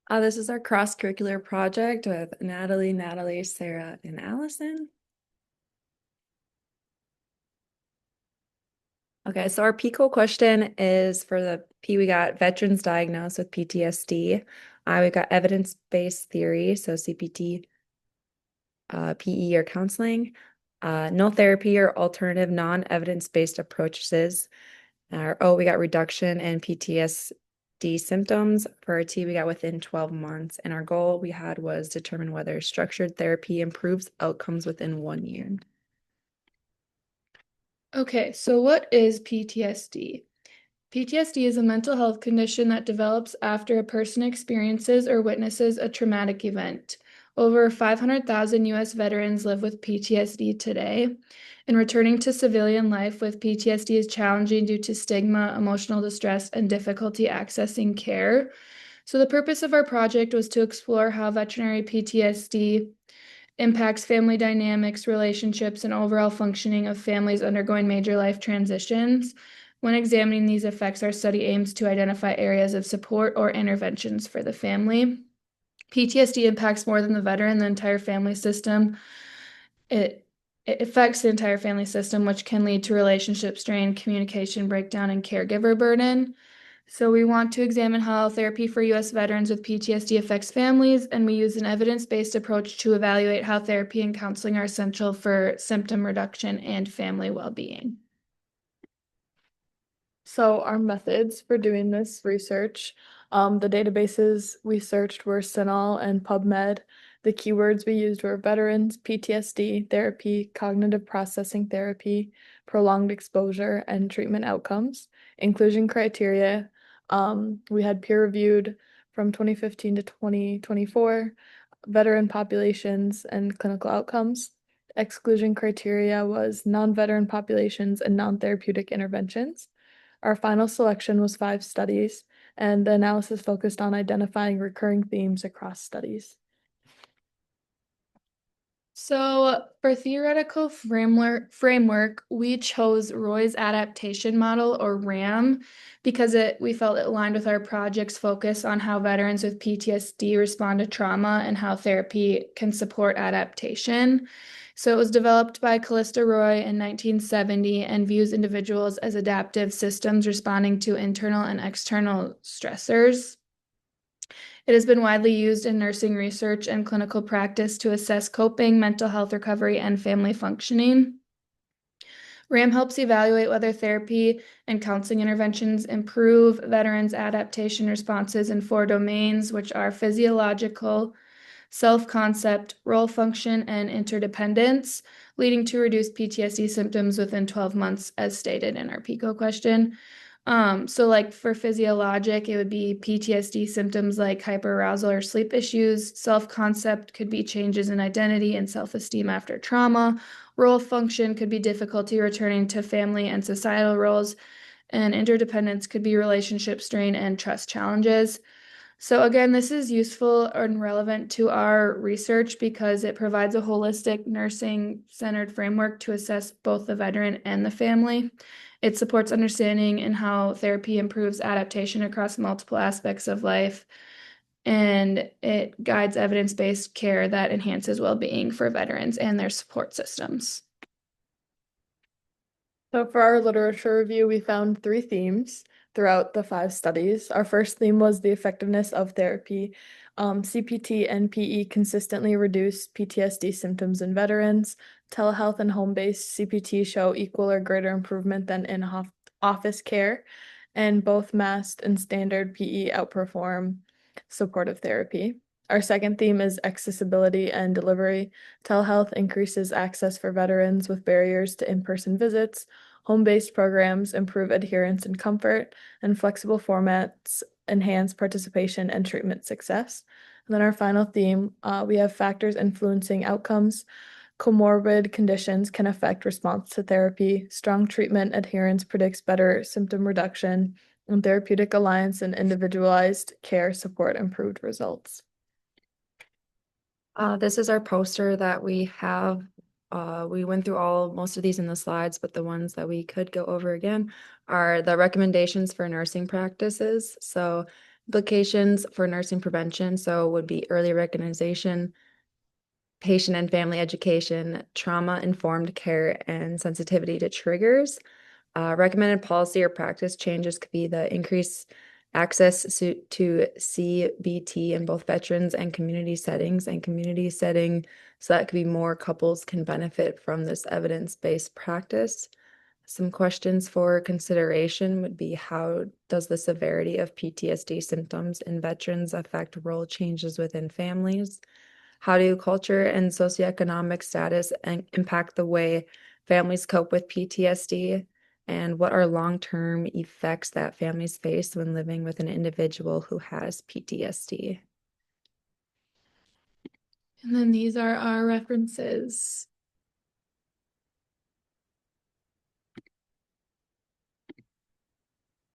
This is our cross-curricular project with Natalie, Sarah, and Allison. Okay, so our PICO question is for the P, we got veterans diagnosed with PTSD. We got evidence-based theory, so CPT, PE, or counseling. No therapy or alternative non-evidence-based approaches. We got reduction in PTSD symptoms. For our T, we got within 12 months. And our goal we had was determine whether structured therapy improves outcomes within 1 year. Okay, so what is PTSD? PTSD is a mental health condition that develops after a person experiences or witnesses a traumatic event. Over 500,000 US veterans live with PTSD today, and returning to civilian life with PTSD is challenging due to stigma, emotional distress, and difficulty accessing care. So, the purpose of our project was to explore how veterinary PTSD impacts family dynamics, relationships, and overall functioning of families undergoing major life transitions. When examining these effects, our study aims to identify areas of support or interventions for the family. PTSD impacts more than the veteran, the entire family system. It, it affects the entire family system, which can lead to relationship strain, communication breakdown, and caregiver burden. So, we want to examine how therapy for U.S. veterans with PTSD affects families, and we use an evidence-based approach to evaluate how therapy and counseling are essential for symptom reduction and family well-being. So our methods for doing this research, the databases we searched were CINAHL and PubMed. The keywords we used were veterans, PTSD, therapy, cognitive processing therapy, prolonged exposure, and treatment outcomes. Inclusion criteria, we had peer-reviewed from 2015 to 2024, veteran populations and clinical outcomes. Exclusion criteria was non-veteran populations and non-therapeutic interventions. Our final selection was 5 studies, and the analysis focused on identifying recurring themes across studies. So, for theoretical framework, we chose Roy's adaptation model, or RAM, because we felt it aligned with our project's focus on how veterans with PTSD respond to trauma and how therapy can support adaptation. So, it was developed by Callista Roy in 1970 and views individuals as adaptive systems responding to internal and external stressors. It has been widely used in nursing research and clinical practice to assess coping, mental health recovery, and family functioning. RAM helps evaluate whether therapy and counseling interventions improve veterans' adaptation responses in 4 domains, which are physiological, self-concept, role function, and interdependence, leading to reduced PTSD symptoms within 12 months, as stated in our PICO question. So like for physiologic, it would be PTSD symptoms like hyperarousal or sleep issues. Self-concept could be changes in identity and self-esteem after trauma. Role function could be difficulty returning to family and societal roles. And interdependence could be relationship strain and trust challenges. So again, this is useful and relevant to our research because it provides a holistic nursing-centered framework to assess both the veteran and the family. It supports understanding and how therapy improves adaptation across multiple aspects of life, and it guides evidence-based care that enhances well-being for veterans and their support systems. So for our literature review, we found 3 themes throughout the 5 studies. Our first theme was the effectiveness of therapy. CPT and PE consistently reduce PTSD symptoms in veterans. Telehealth and home-based CPT show equal or greater improvement than in-office care, and both MAST and standard PE outperform supportive therapy. Our second theme is accessibility and delivery. Telehealth increases access for veterans with barriers to in-person visits. Home-based programs improve adherence and comfort, and flexible formats enhance participation and treatment success. And then our final theme, we have factors influencing outcomes. Comorbid conditions can affect response to therapy. Strong treatment adherence predicts better symptom reduction, and therapeutic alliance and individualized care support improved results. This is our poster that we have. We went through most of these in the slides, but the ones that we could go over again are the recommendations for nursing practices. So Implications for nursing prevention, so would be early recognition, patient and family education, trauma-informed care, and sensitivity to triggers. Recommended policy or practice changes could be the increased access to CBT in both veterans and community settings and community setting, so that could be more couples can benefit from this evidence-based practice. Some questions for consideration would be, how does the severity of PTSD symptoms in veterans affect role changes within families? How do culture and socioeconomic status impact the way families cope with PTSD? And what are long-term effects that families face when living with an individual who has PTSD? And then these are our references.